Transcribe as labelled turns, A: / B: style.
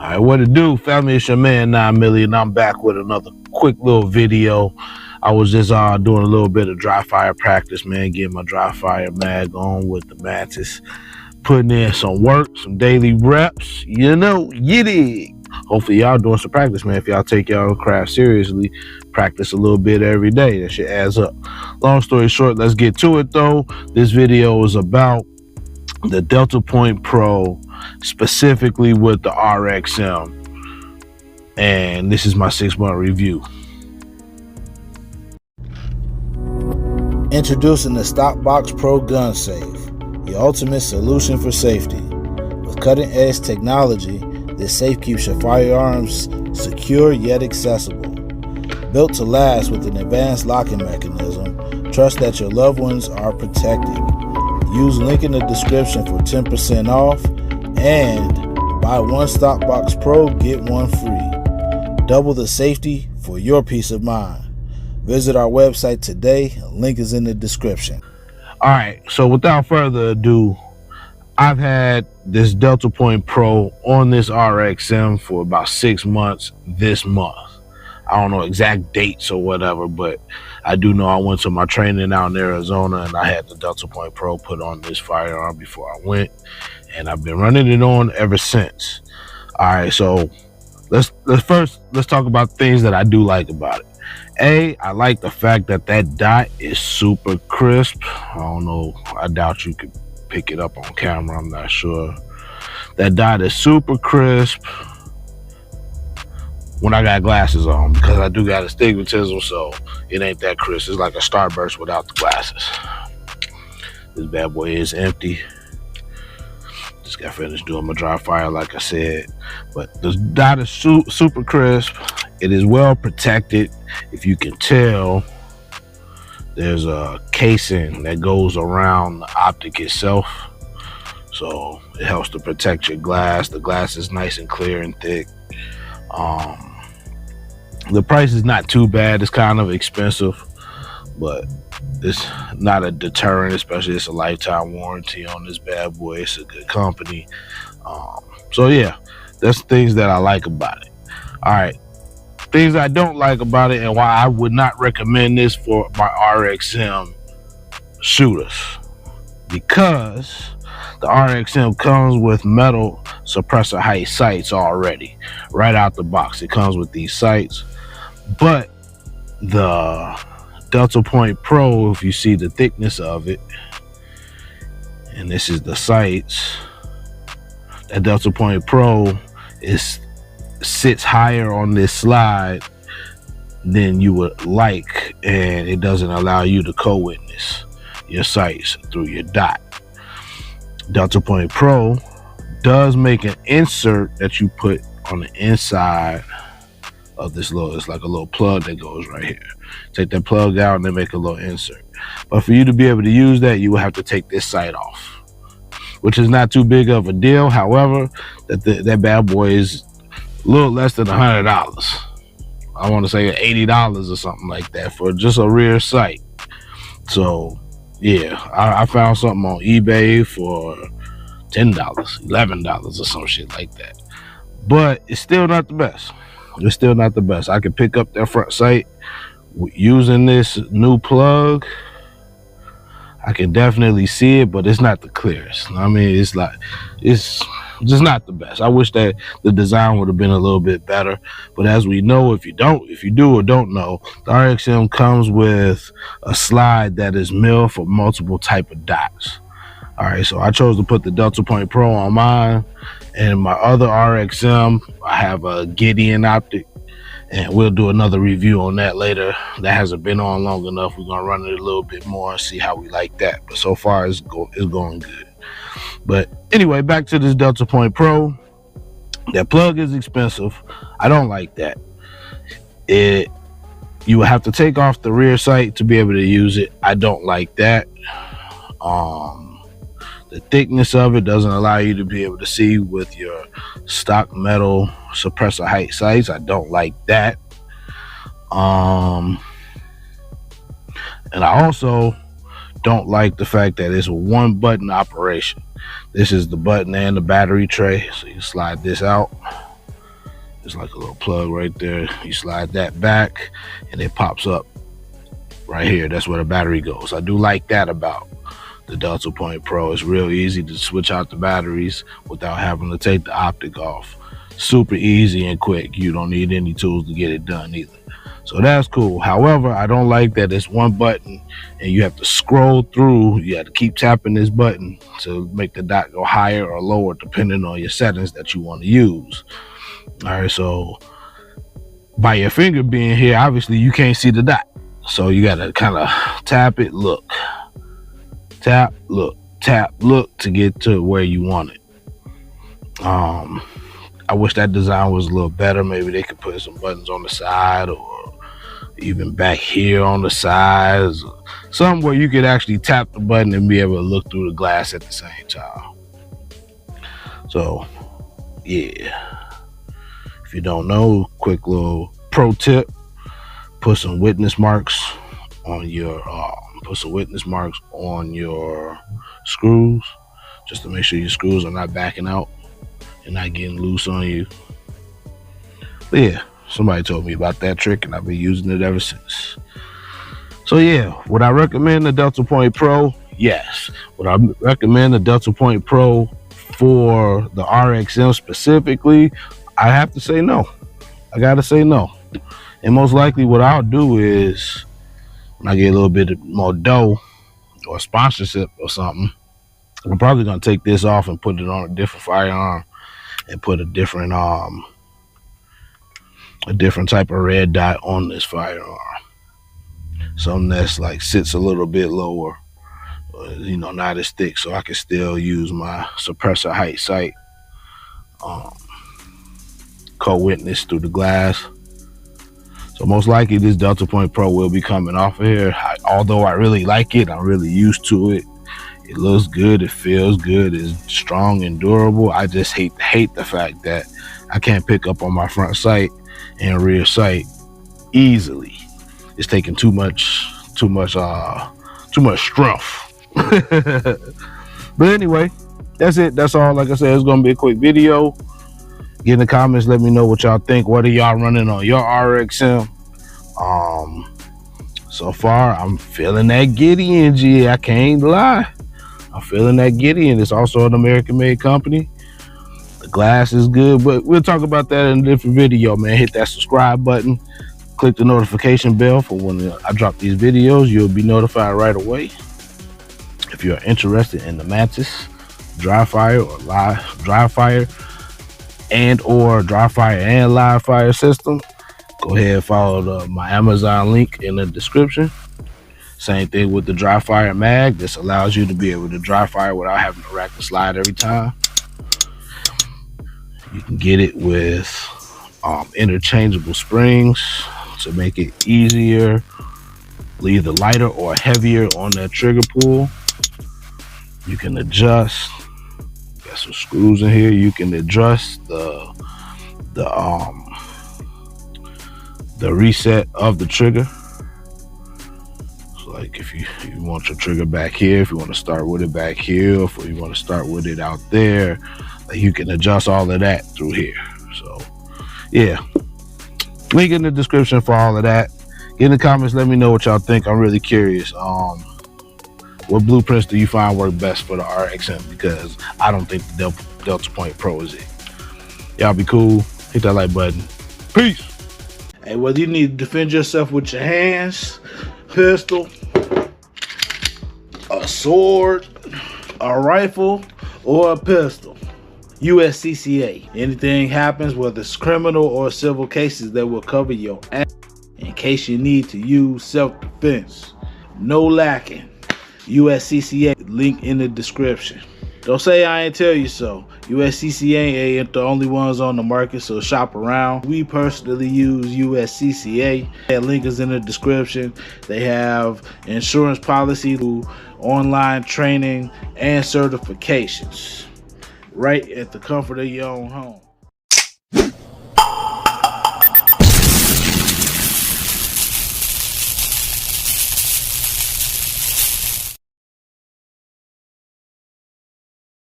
A: All right, what it do, family? It's your man 9 Million. I'm back with another quick little video. I was just doing a little bit of dry fire practice, man, getting my dry fire mag on with the Mantis, putting in some work, some daily reps, you dig. Hopefully y'all doing some practice, man. If y'all take y'all craft seriously, practice a little bit every day. That shit adds up. Long story short, let's get to it though. This video is about the Delta Point Pro, specifically with the RXM, and this is my 6-month review.
B: Introducing the StopBox Pro gun safe, the ultimate solution for safety. With cutting-edge technology, this safe keeps your firearms secure yet accessible. Built to last with an advanced locking mechanism, trust that your loved ones are protected. Use link in the description for 10% off, and buy one StopBox Pro, get one free. Double the safety for your peace of mind. Visit our website today. Link is in the description.
A: All right, so without further ado, I've had this Delta Point Pro on this RXM for about 6 months this month. I don't know exact dates or whatever, but I do know I went to my training out in Arizona and I had the Delta Point Pro put on this firearm before I went, and I've been running it on ever since. All right, so let's talk about things that I do like about it. I like the fact that that dot is super crisp. I don't know, I doubt you could pick it up on camera, I'm not sure. That dot is super crisp when I got glasses on, because I do got astigmatism, so it ain't that crisp. It's like a Starburst without the glasses. This bad boy is empty. Just got finished doing my dry fire, like I said. But the dot is super crisp. It is well protected. If you can tell, there's a casing that goes around the optic itself, so it helps to protect your glass. The glass is nice and clear and thick. The price is not too bad. It's kind of expensive, but it's not a deterrent, especially it's a lifetime warranty on this bad boy. It's a good company. So yeah, that's things that I like about it. All right, things I don't like about it and why I would not recommend this for my RXM shooters, because the RXM comes with metal suppressor height sights already right out the box. It comes with these sights, but the Delta Point Pro, if you see the thickness of it, and this is the sights, that Delta Point Pro sits higher on this slide than you would like, and it doesn't allow you to co-witness your sights through your dot. Delta Point Pro does make an insert that you put on the inside of this little, it's like a little plug that goes right here. Take that plug out and then make a little insert. But for you to be able to use that, you will have to take this sight off, which is not too big of a deal. However, that bad boy is a little less than $100. I want to say $80 or something like that for just a rear sight. So yeah, I found something on eBay for $10, $11 or some shit like that. But it's still not the best. It's still not the best. I can pick up that front sight using this new plug. I can definitely see it, but it's not the clearest. I mean, it's just not the best. I wish that the design would have been a little bit better. But as we know, if you do or don't know, the RXM comes with a slide that is milled for multiple type of dots. All right, so I chose to put the Delta Point Pro on mine, and my other RXM, I have a Gideon optic, and we'll do another review on that later. That hasn't been on long enough. We're gonna run it a little bit more and see how we like that. But so far, it's going good. But anyway, back to this Delta Point Pro. That plug is expensive. I don't like that. You will have to take off the rear sight to be able to use it. I don't like that. The thickness of it doesn't allow you to be able to see with your stock metal suppressor height sights. I don't like that. And I also don't like the fact that it's a one button operation. This is the button and the battery tray, so you slide this out It's like a little plug right there. You slide that back and it pops up right here. That's where the battery goes. I do like that about the Delta Point Pro. It's real easy to switch out the batteries without having to take the optic off. Super easy and quick. You don't need any tools to get it done either. So that's cool. However, I don't like that it's one button and you have to scroll through. You have to keep tapping this button to make the dot go higher or lower depending on your settings that you want to use. All right, so by your finger being here, obviously you can't see the dot. So you got to kind of tap it, look, tap, look, tap, look to get to where you want it. I wish that design was a little better. Maybe they could put some buttons on the side or even back here on the sides, something where you could actually tap the button and be able to look through the glass at the same time. So yeah, if you don't know, quick little pro tip: put some witness marks on your screws, just to make sure your screws are not backing out and not getting loose on you. But yeah, somebody told me about that trick and I've been using it ever since. So yeah, would I recommend the Delta Point Pro? Yes. Would I recommend the Delta Point Pro for the RXM specifically? I have to say no. I gotta say no. And most likely what I'll do is, when I get a little bit more dough or sponsorship or something, I'm probably gonna take this off and put it on a different firearm and put a different type of red dot on this firearm. Something that's like sits a little bit lower, you know, not as thick, so I can still use my suppressor height sight co-witness through the glass. So most likely this Delta Point Pro will be coming off of here. Although I really like it, I'm really used to it. It looks good, it feels good, it's strong and durable. I just hate the fact that I can't pick up on my front sight and rear sight easily. It's taking too much strength. But anyway, that's it. That's all. Like I said, it's gonna be a quick video. Get in the comments, let me know what y'all think. What are y'all running on your RXM? So far I'm feeling that Gideon, G. I can't lie. I'm feeling that Gideon. It's also an American-made company. The glass is good, but we'll talk about that in a different video, man. Hit that subscribe button. Click the notification bell for when I drop these videos. You'll be notified right away. If you're interested in the Mantis dry fire or live dry fire and live fire system, go ahead and follow my Amazon link in the description. Same thing with the dry fire mag. This allows you to be able to dry fire without having to rack the slide every time. You can get it with interchangeable springs to make it easier, either lighter or heavier on that trigger pull. You can adjust. Got some screws in here. You can adjust the reset of the trigger. So like if you want your trigger back here, if you want to start with it back here, or if you want to start with it out there, like you can adjust all of that through here. So yeah, link in the description for all of that. Get in the comments, let me know what y'all think. I'm really curious. What blueprints do you find work best for the RXM? Because I don't think the Delta Point Pro is it. Y'all be cool. Hit that like button. Peace. Hey, whether you need to defend yourself with your hands, pistol, a sword, a rifle, or a pistol, USCCA. Anything happens, whether it's criminal or civil cases, that will cover your ass in case you need to use self-defense. No lacking. USCCA, link in the description. Don't say I ain't tell you so. USCCA ain't the only ones on the market, so shop around. We personally use USCCA. That link is in the description. They have insurance policy, online training, and certifications right at the comfort of your own home.